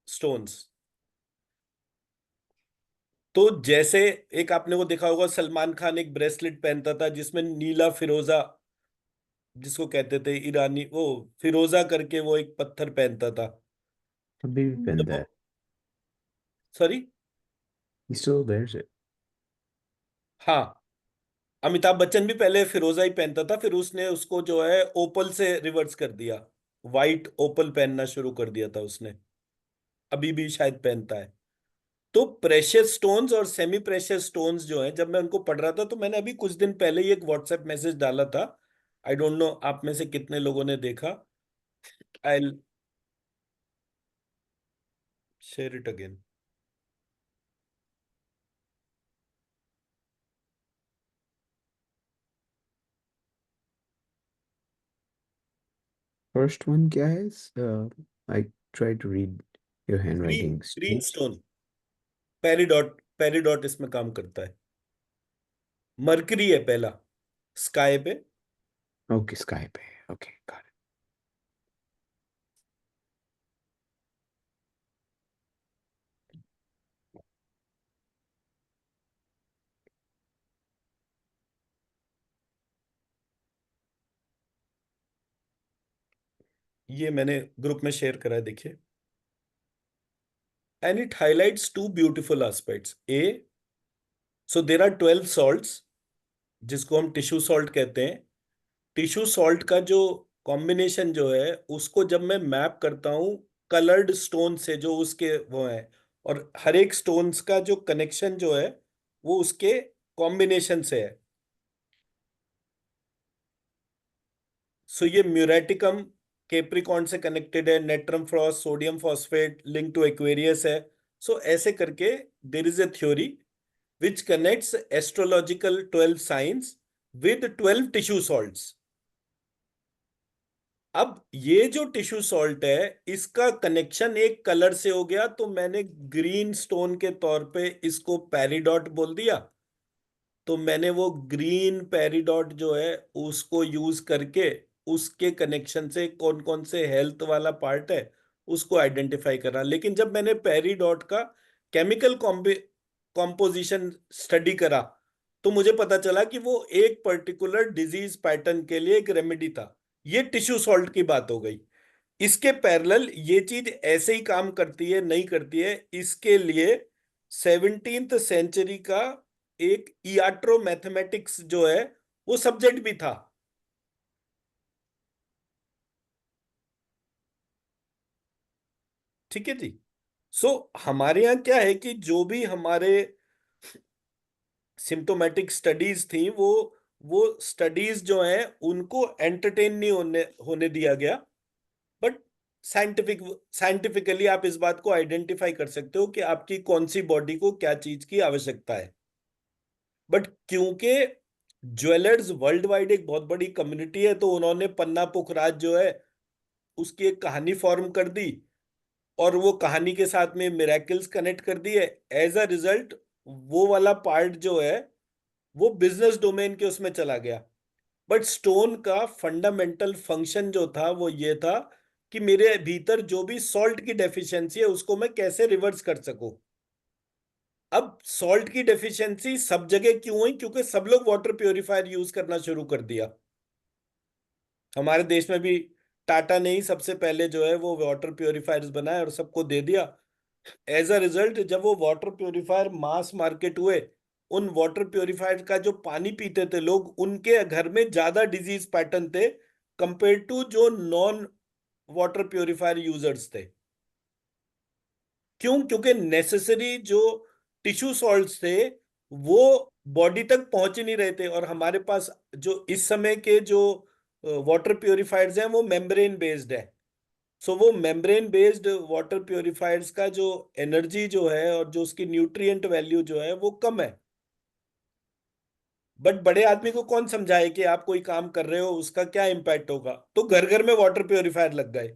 stones. तो जैसे एक आपने वो देखा होगा, सलमान खान एक ब्रेसलेट पहनता था जिसमें नीला फिरोजा, जिसको कहते थे ईरानी, वो फिरोजा करके वो एक पत्थर पहनता था। अभी भी जब पहनता है। वो, sorry, He still wears it. हाँ, अमिताभ बच्चन भी पहले फिरोजा ही पहनता था, फिर उसने उसको जो है ओपल से रिवर्स कर दिया, वाइट ओपल पहनना शुरू कर दिया था उसने। अभी भी शायद पहनता है। तो प्रेशियस स्टोन्स और सेमी प्रेशियस स्टोन्स जो हैं, जब मैं उनको पढ़ रहा था, तो मैंने अभी कुछ दिन पहले ही एक व्हाट्सएप मैसेज डाला था। आई डोंट नो आप में से कितने लोगों ने देखा। I share it again. First one क्या है? I try to read your green, handwriting. Green stone, Peridot, Peridot इसमें काम करता है। मरकरी है पहला, स्काई पे। Okay, sky पे. Okay, got it. ये मैंने ग्रुप में शेयर करा है, देखिए। And it highlights two beautiful aspects. A, so there are 12 salts जिसको हम टिश्यू सॉल्ट कहते हैं। टिश्यू सॉल्ट का जो कॉम्बिनेशन जो है, उसको जब मैं मैप करता हूँ कलर्ड स्टोन से जो उसके वो है, और हर एक स्टोन्स का जो कनेक्शन जो है वो उसके कॉम्बिनेशन से है। सो ये म्यूरेटिकम केप्रिकॉन से कनेक्टेड है, नेट्रम फ्रॉस्ट, sodium phosphate link to Aquarius है। सो ऐसे करके there is a theory which connects astrological 12 science with 12 tissue salts. अब ये जो टिश्यू सॉल्ट है, इसका कनेक्शन एक कलर से हो गया, तो मैंने ग्रीन स्टोन के तौर पे इसको पेरिडॉट बोल दिया। तो मैंने वो ग्रीन पेरिडॉट जो है उसको यूज करके उसके कनेक्शन से कौन कौन से हेल्थ वाला पार्ट है उसको आइडेंटिफाई करा। लेकिन जब मैंने पेरिडॉट का केमिकल कॉम्पोजिशन स्टडी करा, तो मुझे पता चला कि वो एक पर्टिकुलर डिजीज पैटर्न के लिए एक रेमेडी था। ये टिश्यू सॉल्ट की बात हो गई। इसके पैरेलल ये चीज ऐसे ही काम करती है नहीं करती है, इसके लिए 17th सेंचुरी का एक इयाट्रो मैथमेटिक्स जो है वो सब्जेक्ट भी था। ठीक है जी। सो हमारे यहाँ क्या है कि जो भी हमारे सिम्टोमेटिक स्टडीज थी वो स्टडीज जो हैं उनको एंटरटेन नहीं होने होने दिया गया, बट साइंटिफिकली आप इस बात को आइडेंटिफाई कर सकते हो कि आपकी कौन सी बॉडी को क्या चीज की आवश्यकता है। बट क्योंकि ज्वेलर्स वर्ल्ड वाइड एक बहुत बड़ी कम्युनिटी है, तो उन्होंने पन्ना पुखराज जो है उसकी एक कहानी फॉर्म कर दी और वो कहानी के साथ में मिरेकल्स कनेक्ट कर दिए। एज अ रिजल्ट वो वाला पार्ट जो है वो बिजनेस डोमेन के उसमें चला गया। बट स्टोन का फंडामेंटल फंक्शन जो था वो ये था कि मेरे भीतर जो भी सॉल्ट की डेफिशिएंसी है उसको मैं कैसे रिवर्स कर सकूं। अब सॉल्ट की डेफिशिएंसी सब जगह क्यों हुई? क्योंकि सब लोग वाटर प्योरीफायर यूज करना शुरू कर दिया। हमारे देश में भी टाटा ने ही सबसे पहले जो है वो वाटर प्योरीफायर्स बनाए और सबको दे दिया। एज अ रिजल्ट जब वो वाटर प्योरीफायर मास मार्केट हुए, उन वाटर प्योरीफायर का जो पानी पीते थे लोग, उनके घर में ज्यादा डिजीज पैटर्न थे कंपेयर टू जो नॉन वाटर प्योरीफायर यूजर्स थे। क्यों? क्योंकि नेसेसरी जो टिश्यू सॉल्ट्स थे वो बॉडी तक पहुंच ही नहीं रहे थे। और हमारे पास जो इस समय के जो वाटर प्योरीफायर्स हैं वो मेम्ब्रेन बेस्ड है। सो वो मेम्ब्रेन बेस्ड वाटर प्योरीफायर्स का जो एनर्जी जो है और जो उसकी न्यूट्रिएंट वैल्यू जो है वो कम है। बट बड़े आदमी को कौन समझाए कि आप कोई काम कर रहे हो उसका क्या इम्पैक्ट होगा? तो घर घर में वाटर प्योरीफायर लग गए,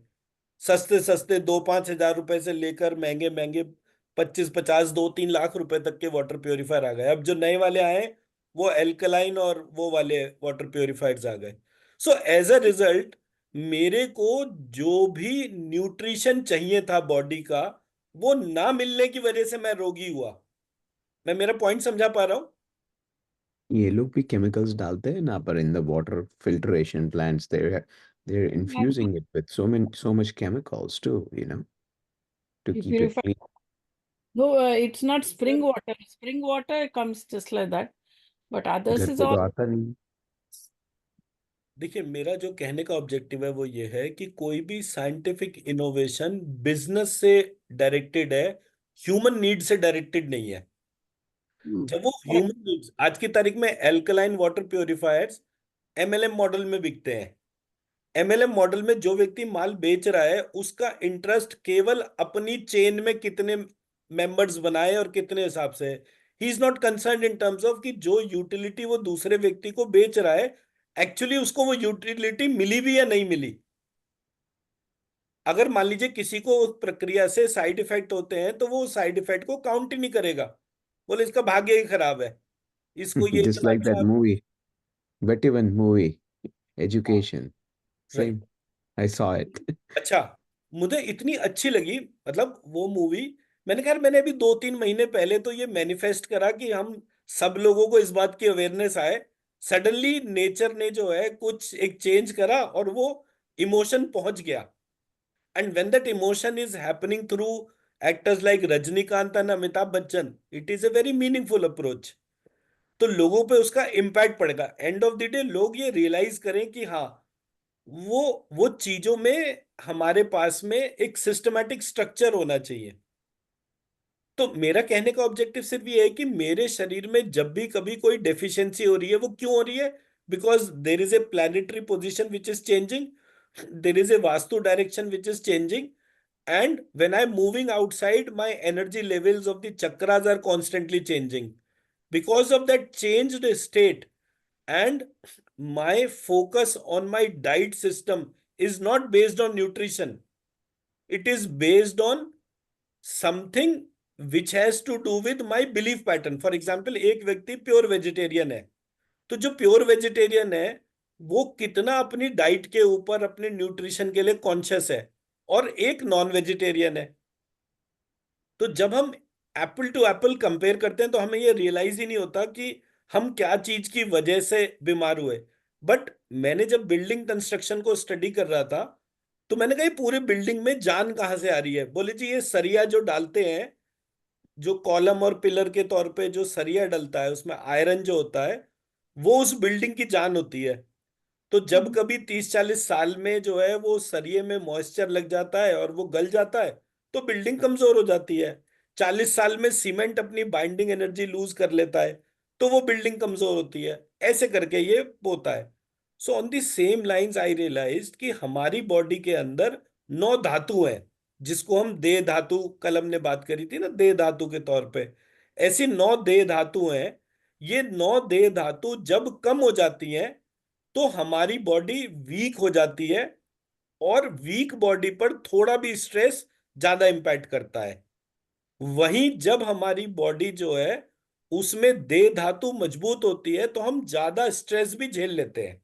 सस्ते सस्ते 2-5 हजार रुपए से लेकर महंगे महंगे 25-50 2-3 लाख रुपए तक के वाटर प्योरीफायर आ गए। अब जो नए वाले आए वो एल्कलाइन और वो वाले वाटर प्योरीफायर्स आ गए। सो एज अ रिजल्ट मेरे को जो भी न्यूट्रिशन चाहिए था बॉडी का वो ना मिलने की वजह से मैं रोगी हुआ। मैं मेरा पॉइंट समझा पा रहा हूँ? ये लोग भी केमिकल्स डालते हैं ना, पर in the water filtration plants they're infusing it with so much chemicals too, to You keep it purify. clean. No, it's not spring sir water. Spring water comes just like that, but others घर is पे तो all. आता नहीं। देखिए, मेरा जो कहने का ऑब्जेक्टिव है वो ये है कि कोई भी साइंटिफिक इनोवेशन बिजनेस से डायरेक्टेड है, ह्यूमन नीड से डायरेक्टेड नहीं है। जब वो Correct. ह्यूमन नीड्स, आज की तारीख में alkaline water purifiers MLM model में बिकते हैं। एमएलएम मॉडल में जो व्यक्ति माल बेच रहा है उसका इंटरेस्ट केवल अपनी चेन में कितने मेंबर्स बनाए और कितने हिसाब से है। He is not concern in terms of कि जो यूटिलिटी वो दूसरे व्यक्ति को बेच रहा है एक्चुअली उसको वो यूटिलिटी मिली भी या नहीं मिली। अगर मान लीजिए किसी को उस प्रक्रिया से साइड इफेक्ट होते हैं तो वो साइड इफेक्ट को काउंट ही नहीं करेगा, बोले इसका भाग्य ही खराब है, इसको ये Just इतना like that अच्छा। movie, veteran movie, हाँ, education. Right. Same. I saw it. अच्छा, मुझे इतनी अच्छी लगी, मतलब वो मूवी। मैंने कहा मैंने अभी 2-3 महीने पहले तो ये मैनिफेस्ट करा कि हम सब लोगों को इस बात की अवेयरनेस आए। सडनली नेचर ने जो है कुछ एक चेंज करा और वो इमोशन पहुंच गया। And when that emotion is happening through actors like Rajinikanth and Amitabh Bachchan, it is a very meaningful approach. तो लोगों पे उसका इम्पैक्ट पड़ेगा। एंड ऑफ द डे लोग ये रियलाइज करें कि हाँ, वो वो चीजों में हमारे पास में एक सिस्टमैटिक स्ट्रक्चर होना चाहिए। तो मेरा कहने का ऑब्जेक्टिव सिर्फ ये है कि मेरे शरीर में जब भी कभी कोई डेफिशिएंसी हो रही है वो क्यों हो रही है? Because there is A planetary position which is changing, there is A vastu direction which is changing, and when I'm moving outside my energy levels of the chakras are constantly changing because of that changed state. And my focus on my diet system is not based on nutrition, it is based on something which has to do with my belief pattern. For example, एक व्यक्ति pure vegetarian है, तो जो pure vegetarian है वो कितना अपनी diet के ऊपर अपने न्यूट्रिशन के लिए कॉन्शियस है, और एक नॉन वेजिटेरियन है। तो जब हम एप्पल टू एप्पल कंपेयर करते हैं तो हमें ये रियलाइज ही नहीं होता कि हम क्या चीज की वजह से बीमार हुए। बट मैंने जब बिल्डिंग कंस्ट्रक्शन को स्टडी कर रहा था तो मैंने कहा ये पूरे बिल्डिंग में जान कहाँ से आ रही है? बोले जी ये सरिया जो डालते हैं, जो कॉलम और पिलर के तौर पे जो सरिया डलता है उसमें आयरन जो होता है, वो उस बिल्डिंग की जान होती है। तो जब कभी 30-40 साल में जो है वो सरिये में मॉइस्चर लग जाता है और वो गल जाता है, तो बिल्डिंग कमजोर हो जाती है। 40 साल में सीमेंट अपनी बाइंडिंग एनर्जी लूज कर लेता है, तो वो बिल्डिंग कमजोर होती है। ऐसे करके ये होता है। So on the same lines I realized कि हमारी बॉडी के अंदर 9 धातु हैं, जिसको हम देह धातु, कल हमने बात करी थी ना देह धातु के तौर पे। ऐसी 9 देह धातु हैं। ये 9 देह धातु जब कम हो जाती हैं तो हमारी बॉडी वीक हो जाती है, और वीक बॉडी पर थोड़ा भी स्ट्रेस ज्यादा इंपैक्ट करता है। वहीं जब हमारी बॉडी जो है उसमें देह धातु मजबूत होती है तो हम ज्यादा स्ट्रेस भी झेल लेते हैं।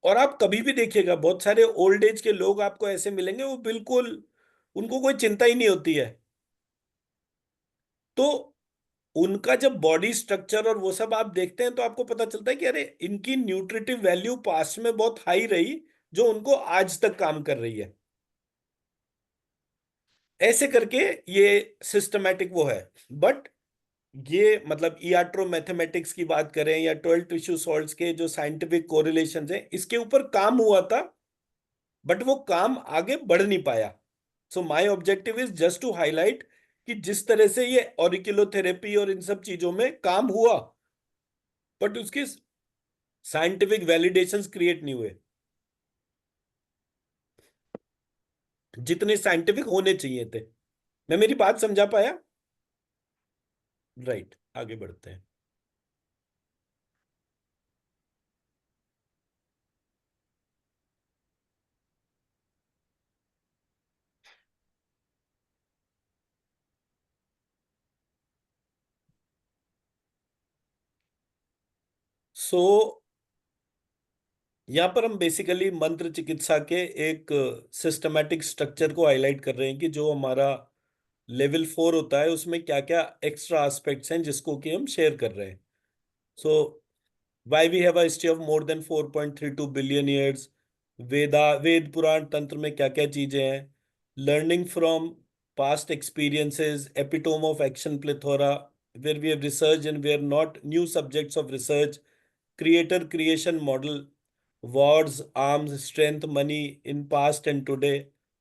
और आप कभी भी देखिएगा बहुत सारे ओल्ड एज के लोग आपको ऐसे मिलेंगे, वो बिल्कुल, उनको कोई चिंता ही नहीं होती है। तो उनका जब बॉडी स्ट्रक्चर और वो सब आप देखते हैं तो आपको पता चलता है कि अरे इनकी न्यूट्रिटिव वैल्यू पास्ट में बहुत हाई रही, जो उनको आज तक काम कर रही है। ऐसे करके ये सिस्टमैटिक वो है। बट ये मतलब इयाट्रो मैथमेटिक्स की बात करें या 12 टिश्यू सॉल्ट्स के जो साइंटिफिक कोरिलेशन हैं, इसके ऊपर काम हुआ था, बट वो काम आगे बढ़ नहीं पाया। So my objective is just to highlight कि जिस तरह से ये ऑरिकुलोथेरेपी और इन सब चीजों में काम हुआ, बट उसके साइंटिफिक वैलिडेशंस क्रिएट नहीं हुए जितने साइंटिफिक होने चाहिए थे। मैं मेरी बात समझा पाया? राइट, आगे बढ़ते हैं। सो यहाँ पर हम बेसिकली मंत्र चिकित्सा के एक सिस्टमैटिक स्ट्रक्चर को हाईलाइट कर रहे हैं कि जो हमारा लेवल 4 होता है उसमें क्या क्या एक्स्ट्रा एस्पेक्ट्स हैं जिसको कि हम शेयर कर रहे हैं। So why we have a history of more than 4.32 billion years. वेद पुराण तंत्र में क्या क्या चीजें हैं? Learning from past experiences, epitome of action plethora, where we have research and where not new subjects of research, creator creation model, wars, arms, strength, money in past and today,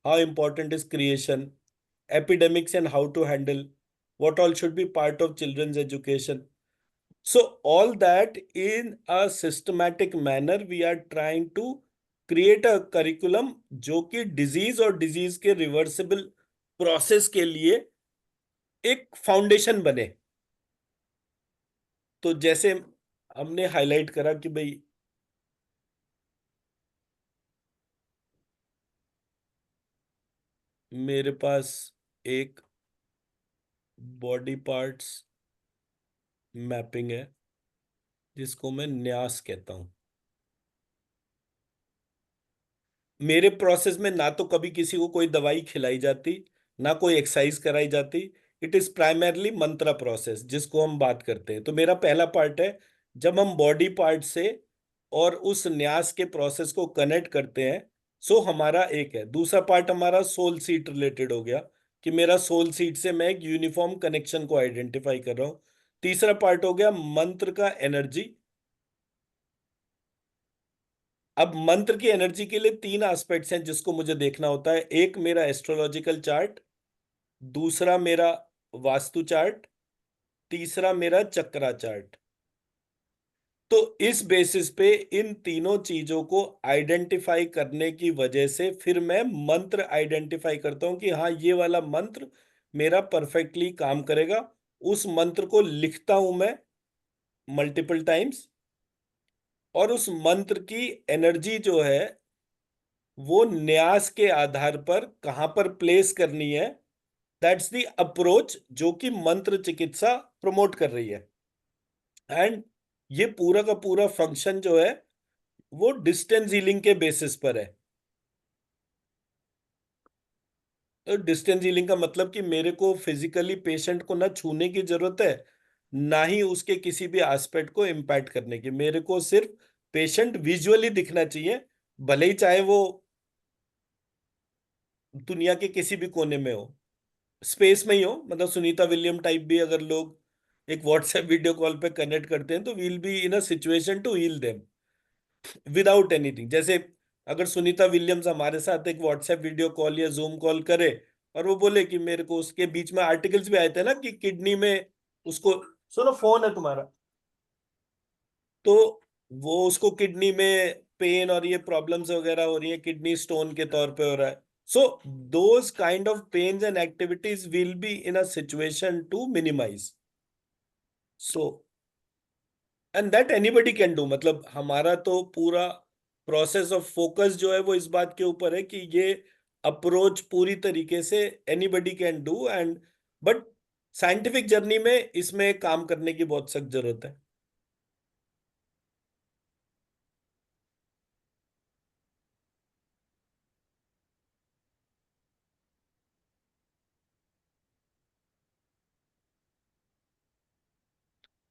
how important is creation, epidemics and how to handle, what all should be part of children's education. So all that in a systematic manner we are trying to create a curriculum जो कि disease और disease के reversible process के लिए एक foundation बने। तो जैसे हमने हाईलाइट करा कि भाई मेरे पास एक बॉडी पार्ट्स मैपिंग है जिसको मैं न्यास कहता हूं। मेरे प्रोसेस में ना तो कभी किसी को कोई दवाई खिलाई जाती, ना कोई एक्सरसाइज कराई जाती। It is primarily Mantra process जिसको हम बात करते हैं। तो मेरा पहला पार्ट है जब हम बॉडी पार्ट से और उस न्यास के प्रोसेस को कनेक्ट करते हैं। सो हमारा एक है। दूसरा पार्ट हमारा सोल सीट रिलेटेड हो गया कि मेरा सोल सीट से मैं एक यूनिफॉर्म कनेक्शन को आइडेंटिफाई कर रहा हूं। तीसरा पार्ट हो गया मंत्र का एनर्जी। अब मंत्र की एनर्जी के लिए 3 एस्पेक्ट्स हैं जिसको मुझे देखना होता है। एक मेरा एस्ट्रोलॉजिकल चार्ट, दूसरा मेरा वास्तु चार्ट, तीसरा मेरा चक्रा चार्ट। तो इस बेसिस पे इन तीनों चीजों को आइडेंटिफाई करने की वजह से फिर मैं मंत्र आइडेंटिफाई करता हूं कि हाँ ये वाला मंत्र मेरा परफेक्टली काम करेगा। उस मंत्र को लिखता हूं मैं मल्टीपल टाइम्स, और उस मंत्र की एनर्जी जो है वो न्यास के आधार पर कहां पर प्लेस करनी है। दैट्स द अप्रोच जो कि मंत्र चिकित्सा प्रमोट कर रही है। एंड ये पूरा का पूरा फंक्शन जो है वो डिस्टेंस हीलिंग के बेसिस पर है। तो डिस्टेंस हीलिंग का मतलब कि मेरे को फिजिकली पेशेंट को ना छूने की जरूरत है, ना ही उसके किसी भी एस्पेक्ट को इम्पैक्ट करने की। मेरे को सिर्फ पेशेंट विजुअली दिखना चाहिए, भले ही चाहे वो दुनिया के किसी भी कोने में हो, स्पेस में ही हो, मतलब सुनीता विलियम टाइप भी अगर लोग एक व्हाट्सएप वीडियो कॉल पे कनेक्ट करते हैं तो we'll be in a situation to heal them without anything. जैसे अगर सुनीता विलियम्स हमारे साथ एक व्हाट्सएप वीडियो कॉल या जूम कॉल करे और वो बोले कि मेरे को, उसके बीच में आर्टिकल्स भी आए थे ना कि किडनी में उसको, सुनो फोन है तुम्हारा, तो वो उसको किडनी में पेन और ये प्रॉब्लम्स वगैरह हो रही है, किडनी स्टोन के तौर पे हो रहा है। So those kind of pains and activities will be in a situation to minimise. So and that anybody can do, मतलब हमारा तो पूरा प्रोसेस ऑफ फोकस जो है वो इस बात के ऊपर है कि ये अप्रोच पूरी तरीके से anybody can do and, but scientific journey में इसमें काम करने की बहुत सख्त जरूरत है।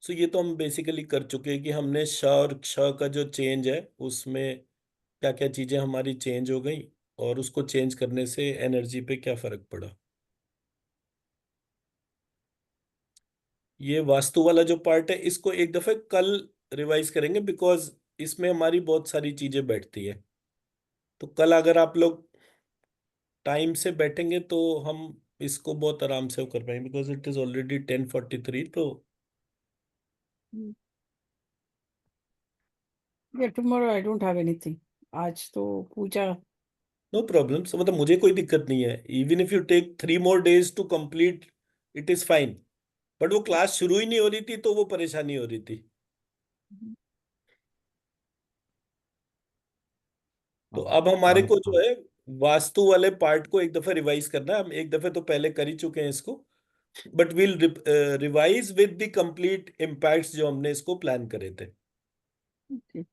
सो ये तो हम बेसिकली कर चुके हैं कि हमने श और क्ष का जो चेंज है उसमें क्या क्या चीजें हमारी चेंज हो गई और उसको चेंज करने से एनर्जी पे क्या फर्क पड़ा। ये वास्तु वाला जो पार्ट है इसको एक दफे कल रिवाइज करेंगे, बिकॉज इसमें हमारी बहुत सारी चीजें बैठती है। तो कल अगर आप लोग टाइम से बैठेंगे तो हम इसको बहुत आराम से कर पाएंगे, बिकॉज इट इज ऑलरेडी 10:43। तो Yeah, tomorrow I don't have anything. आज तो पूजा। नो प्रॉब्लम, मतलब मुझे कोई दिक्कत नहीं है, even if you take 3 more days to complete, it is fine. But वो क्लास शुरू ही नहीं हो रही थी तो वो परेशानी हो रही थी। तो अब हमारे को जो है वास्तु वाले पार्ट को एक दफे रिवाइज करना है। हम एक दफे तो पहले कर ही चुके हैं इसको, but will revise with the complete impacts जो हमने इसको प्लान करे थे। Okay.